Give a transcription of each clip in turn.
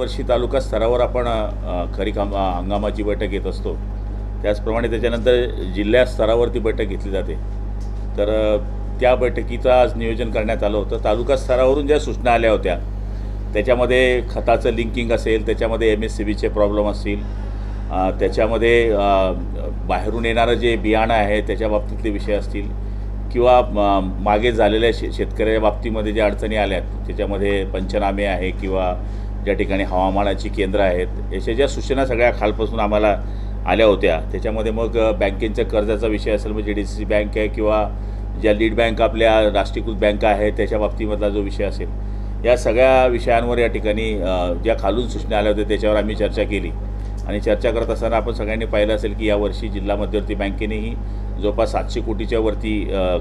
दरवर्षी तालुका स्तरावर आपण खरीप हंगामाची बैठक घेत असतो। त्याचप्रमाणे त्याच्यानंतर जिल्हा स्तरावरती बैठक घेतली जाते। तर त्या बैठकीचं आज नियोजन करण्यात आलं होतं। तालुका स्तरावरून ज्या सूचना आल्या होत्या त्याच्यामध्ये खताचं लिंकिंग असेल, त्याच्यामध्ये MSCBचे प्रॉब्लेम असतील, त्याच्यामध्ये बाहेरून येणारं जे बियाणं आहे त्याच्या बाबतीतले विषय असतील, किंवा मागे झालेल्या शेतकऱ्याच्या बाबतीमध्ये ज्या अडचणी आल्यात त्याच्यामध्ये पंचनामे आहे किंवा ज्या ठिकाणी हवामानाची केंद्र आहेत, याच्या ज्या सूचना सगळ्या खालपासून आम्हाला आल्या होत्या। त्याच्यामध्ये मग बँकेच्या कर्जाचा विषय असेल, म्हणजे DCC बँक आहे किंवा ज्या लीड बँक आपल्या राष्ट्रीयकृत बँका आहेत त्याच्या बाबतीमधला जो विषय असेल, या सगळ्या विषयांवर या ठिकाणी ज्या खालून सूचना आल्या होत्या त्याच्यावर आम्ही चर्चा केली। आणि चर्चा करत असताना आपण सगळ्यांनी पाहिलं असेल की यावर्षी जिल्हा मध्यवर्ती बँकेनेही जवळपास 700 कोटीच्या वरती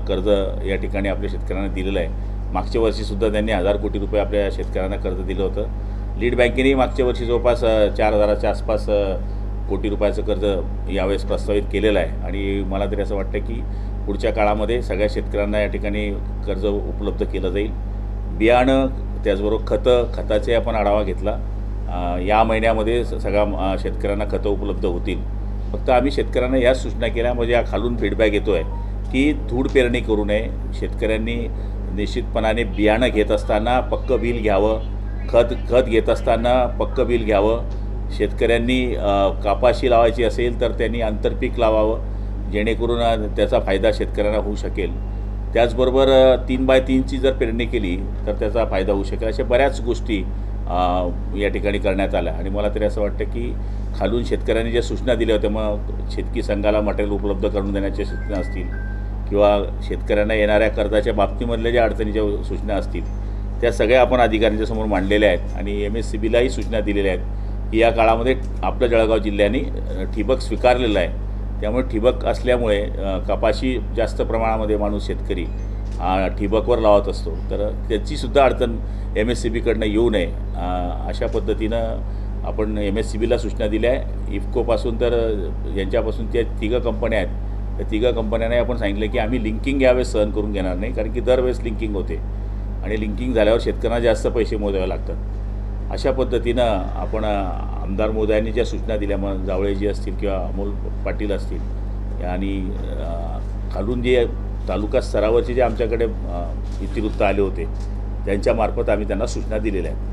कर्ज या ठिकाणी आपल्या शेतकऱ्यांना दिलेलं आहे। मागच्या वर्षीसुद्धा त्यांनी 1000 कोटी रुपये आपल्या शेतकऱ्यांना कर्ज दिलं होतं। लीड बँकेनेही मागच्या वर्षी जवळपास 4000च्या आसपास कोटी रुपयाचं कर्ज यावेळेस प्रस्तावित केलेलं आहे। आणि मला तरी असं वाटतं की पुढच्या काळामध्ये सगळ्या शेतकऱ्यांना या ठिकाणी कर्ज उपलब्ध केलं जाईल। बियाणं त्याचबरोबर खताचे आपण आढावा घेतला। या महिन्यामध्ये सगळ्या शेतकऱ्यांना खतं उपलब्ध होतील। फक्त आम्ही शेतकऱ्यांना या सूचना केल्या, म्हणजे या खालून फीडबॅक येतो आहे की धूळ पेरणी करू नये। शेतकऱ्यांनी निश्चितपणाने बियाणं घेत असताना पक्कं बिल घ्यावं, खत घेत असताना पक्कं बिल घ्यावं। शेतकऱ्यांनी कापाशी लावायची असेल तर त्यांनी आंतरपीक लावावं, जेणेकरून त्याचा फायदा शेतकऱ्यांना होऊ शकेल। त्याचबरोबर 3x3ची जर पेरणी केली तर त्याचा फायदा होऊ शकेल। अशा बऱ्याच गोष्टी या ठिकाणी करण्यात आल्या। आणि मला तरी असं वाटतं की खालून शेतकऱ्यांनी ज्या सूचना दिल्या होत्या, मग शेतकी संघाला मटेरियल उपलब्ध करून देण्याच्या सूचना असतील किंवा शेतकऱ्यांना येणाऱ्या कर्जाच्या बाबतीमधल्या ज्या अडचणीच्या सूचना असतील, त्या सगळ्या आपण अधिकाऱ्यांच्या समोर मांडलेल्या आहेत। आणि MSCBलाही सूचना दिलेल्या आहेत की या काळामध्ये आपल्या जळगाव जिल्ह्याने ठिबक स्वीकारलेलं आहे। त्यामुळे ठिबक असल्यामुळे कपाशी जास्त प्रमाणामध्ये माणूस शेतकरी ठिबकवर लावत असतो, तर त्याचीसुद्धा अडचण MSCBकडनं येऊ नये अशा पद्धतीनं आपण MSCBला सूचना दिल्या आहे। इफकोपासून तर यांच्यापासून त्या 3 कंपन्या आहेत, त्या 3 कंपन्यांना आपण सांगितलं की आम्ही लिंकिंग यावेळेस सहन करून घेणार नाही, कारण की दरवेळेस लिंकिंग होते आणि लिंकिंग झाल्यावर शेतकऱ्यांना जास्त पैसे मोजावे लागतात। अशा पद्धतीनं आपण आमदार महोदयांनी ज्या सूचना दिल्या, मग जावळेजी असतील किंवा अमोल पाटील असतील, आणि खालून जे तालुका स्तरावरचे जे आमच्याकडे इतिवृत्त आले होते त्यांच्यामार्फत आम्ही त्यांना सूचना दिलेल्या आहेत।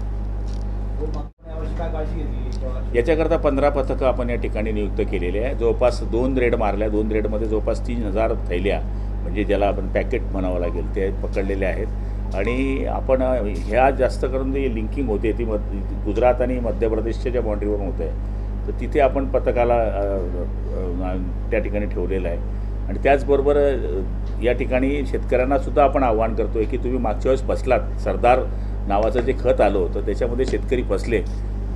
याच्याकरता 15 पथकं आपण या ठिकाणी नियुक्त केलेले आहे। जवळपास 2 रेड मारल्या, 2 रेडमध्ये जवळपास 3000 थैल्या, म्हणजे ज्याला आपण पॅकेट म्हणावं लागेल, ते पकडलेले आहेत। आणि आपण ह्या जास्त करून जी लिंकिंग होते ती गुजरात आणि मध्य प्रदेशच्या ज्या बाउंड्रीवरून होत आहे, तर तिथे आपण पथकाला त्या ठिकाणी ठेवलेलं आहे। आणि त्याचबरोबर या ठिकाणी शेतकऱ्यांनासुद्धा आपण आव्हान करतो आहे की तुम्ही मागच्या वेळेस फसलात, सरदार नावाचं जे खत आलं होतं त्याच्यामध्ये शेतकरी फसले,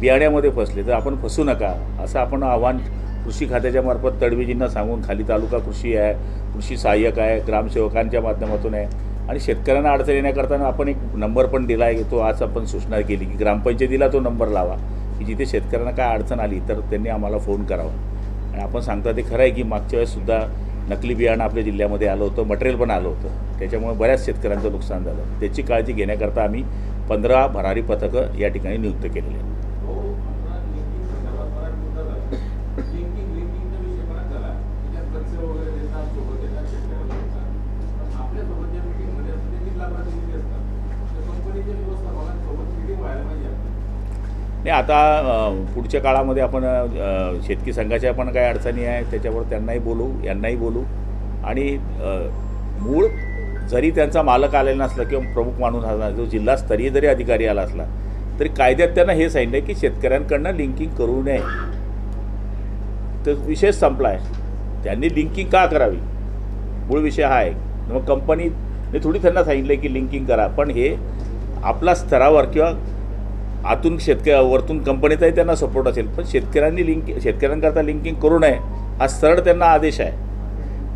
बियाण्यामध्ये फसले, तर आपण फसू नका असं आपण आव्हान कृषी खात्याच्या मार्फत तडवीजींना सांगून, खाली तालुका कृषी आहे, कृषी सहाय्यक आहे, ग्रामसेवकांच्या माध्यमातून आहे, आणि शेतकऱ्यांना अडचण येण्याकरता आपण एक नंबर पण दिला आहे की तो आज आपण सूचना केली की ग्रामपंचायतीला तो नंबर लावा की जिथे शेतकऱ्यांना काय अडचण आली तर त्यांनी आम्हाला फोन करावा। आणि आपण सांगता ते खरं आहे की मागच्या वेळेससुद्धा नकली बियाणं आपल्या जिल्ह्यामध्ये आलं होतं, मटेरियल पण आलं होतं, त्याच्यामुळे बऱ्याच शेतकऱ्यांचं नुकसान झालं। त्याची काळजी घेण्याकरता आम्ही 15 भरारी पथकं या ठिकाणी नियुक्त केलेली आहेत। नाही, आता पुढच्या काळामध्ये आपण शेतकी संघाच्या पण काही अडचणी आहेत त्याच्यावर त्यांनाही बोलू, यांनाही बोलू। आणि मूळ जरी त्यांचा मालक आलेला नसला किंवा प्रमुख माणूस आला, जो जिल्हास्तरीय जरी अधिकारी आला असला, तरी कायद्यात त्यांना हे सांगितलं आहे की शेतकऱ्यांकडनं लिंकिंग करू नये, तर विषय संपला आहे। त्यांनी लिंकिंग का करावी, मूळ विषय हा आहे। मग कंपनीने थोडी त्यांना सांगितलं की लिंकिंग करा, पण हे आपला स्तरावर किंवा आतून वरतून कंपनीचाही त्यांना सपोर्ट असेल, पण शेतकऱ्यांकरता लिंकिंग करू नये हा सरळ त्यांना आदेश आहे।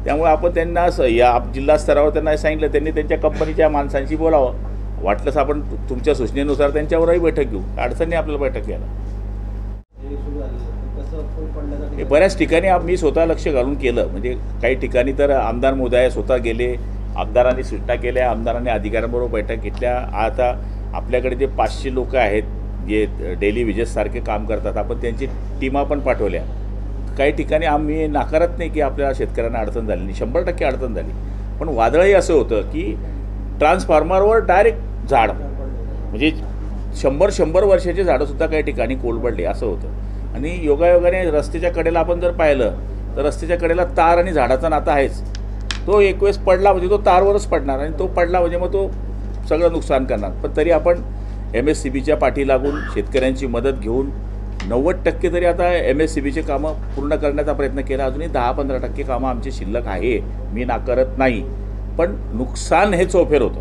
त्यामुळे आपण त्यांना या जिल्हा स्तरावर त्यांना सांगितलं, त्यांनी त्यांच्या कंपनीच्या माणसांशी बोलावं, वाटलंच आपण तुमच्या सूचनेनुसार त्यांच्यावरही बैठक घेऊ, अडचणी आपल्याला बैठक घ्यायला। हे बऱ्याच ठिकाणी मी स्वतः लक्ष घालून केलं, म्हणजे काही ठिकाणी तर आमदार महोदय स्वतः गेले, आमदारांनी सूचना केल्या, आमदारांनी अधिकाऱ्यांबरोबर बैठक घेतल्या। आता आपल्याकडे जे 500 लोक आहेत जे डेली विजेससारखे काम करतात आपण त्यांची टीमा पण पाठवल्या. काही ठिकाणी आम्ही नाकारत नाही की आपल्या शेतकऱ्यांना अडचण झाली नाही, 100% अडचण झाली. पण वादळही असं होतं की ट्रान्सफॉर्मरवर डायरेक्ट झाड, म्हणजे 100 वर्षाचे झाडंसुद्धा काही ठिकाणी कोलमडले असं होतं. आणि योगायोगाने रस्त्याच्या कडेला आपण जर पाहिलं तर रस्त्याच्या कडेला तार आणि झाडाचा नाता आहेच. तो एक वेळेस पडला म्हणजे तो तारवरच पडणार आणि तो पडला म्हणजे मग तो सगळं नुकसान करणार. पण तरी आपण MSCBच्या पाठी लागून शेतकऱ्यांची मदत घेऊन 90% तरी आता MSCBचे कामं पूर्ण करण्याचा प्रयत्न केला. अजूनही 10-15% कामं आमची शिल्लक आहे, मी नाकारत नाही. पण नुकसान हे चौफेर होतं,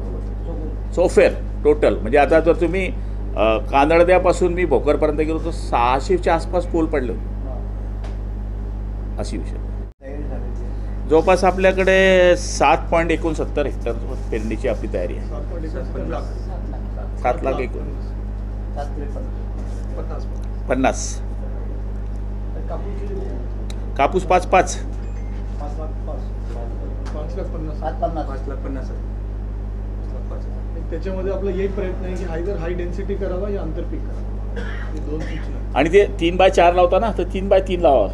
चौफेर टोटल. म्हणजे आता जर तुम्ही कांदळद्यापासून मी भोकरपर्यंत गेलो तर 600च्या आसपास पोल पडले होते, अशी विषय. जवळपास आपल्याकडे 7.69 हेक्टर पेरणीची आपली तयारी आहे. 7 लाख 50. कापूस 5.5. त्याच्यामध्ये आपला एक प्रयत्न आहे की आयदर हाय डेन्सिटी करावा या आंतरपीक करावा, हे 2 सूचना. आणि ते 3x4 लावता ना, तर 3x3 लावा.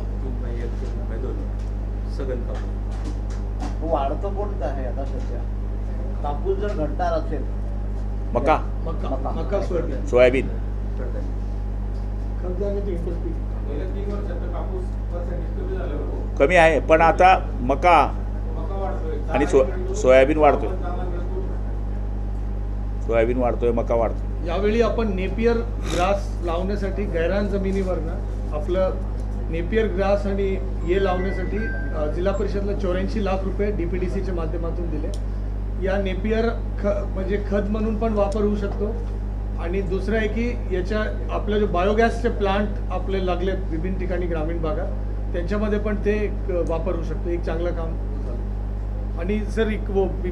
वाढतं कोणतं आहे आता सध्या? कापूस जर घडणार असेल, मका, मका सोयाबीन. कमी आहे, पण आता मका आणि सोयाबीन वाढतोय, मका वाढतोय. यावेळी आपण नेपियर ग्रास लावण्यासाठी गैरान जमिनीवरनं आपलं नेपियर ग्रास आणि हे लावण्यासाठी जिल्हा परिषदला 84 लाख रुपये DPDCच्या माध्यमातून दिले. या नेपियर म्हणजे खत म्हणून पण वापर होऊ शकतो. आणि दुसरं आहे की याच्या आपलं जो बायोगॅसचे प्लांट आपले लागले विभिन्न ठिकाणी ग्रामीण भागात, त्यांच्यामध्ये पण ते एक वापर होऊ शकतो. एक चांगलं काम झालं. आणि जर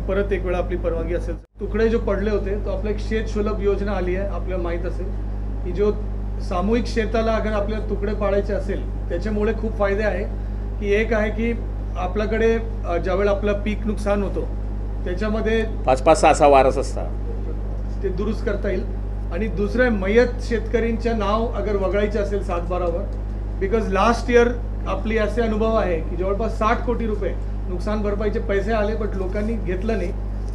परत एक वेळा आपली परवानगी असेल, तुकडे जो पडले होते तो आपलं एक शेत सुलभ योजना आली आहे. आपल्याला माहीत असेल की जो सामूहिक शेताला अगर आपल्याला तुकडे पाडायचे असेल त्याच्यामुळे खूप फायदे आहे. की एक आहे की आपल्याकडे ज्यावेळेला आपलं पीक नुकसान होतो त्याच्यामध्ये 5-6 वारस असतात, ते दुरुस्त करता येईल. आणि दुसरं आहे मयत शेतकरींच्या नाव अगर वगळायचे असेल 7/12वर, बिकॉज लास्ट इयर आपली असे अनुभव आहे की जवळपास 60 कोटी रुपये नुकसान भरपाईचे पैसे आले, बट लोकांनी घेतलं नाही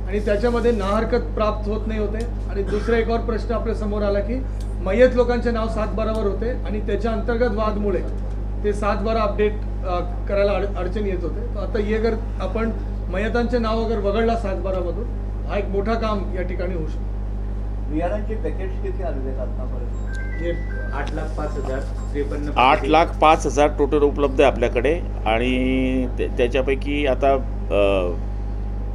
आणि त्याच्यामध्ये नाहरकत प्राप्त होत नाही होते. आणि दुसरा एक और प्रश्न आपल्या समोर आला की मयत लोकांचे नाव 7/12वर होते आणि त्याच्या अंतर्गत वादमुळे ते 7/12 अपडेट करायला अडचण येत होते. तर आता हे जर आपण मयतांचे नाव अगर वगळला 7/12मधून, हा एक मोठा काम या ठिकाणी होऊ शकतो. बियाणांचे पॅकेट्स किती आलेले आहेत आतापर्यंत? 8,05,000 टोटल उपलब्ध आहे आपल्याकडे. आणि त्याच्यापैकी आता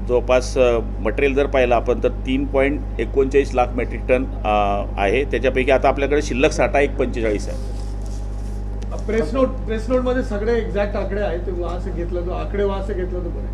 जवळपास मटेरियल जर पाहिलं आपण तर 3.39 लाख मेट्रिक टन आहे. त्याच्यापैकी आता आपल्याकडे शिल्लक साठा 1.45 आहे. प्रेस नोटमध्ये सगळे एक्झॅक्ट आकडे आहेत, ते वहां से घेतलं तो आकडे वहां से घेतलं तो बरं.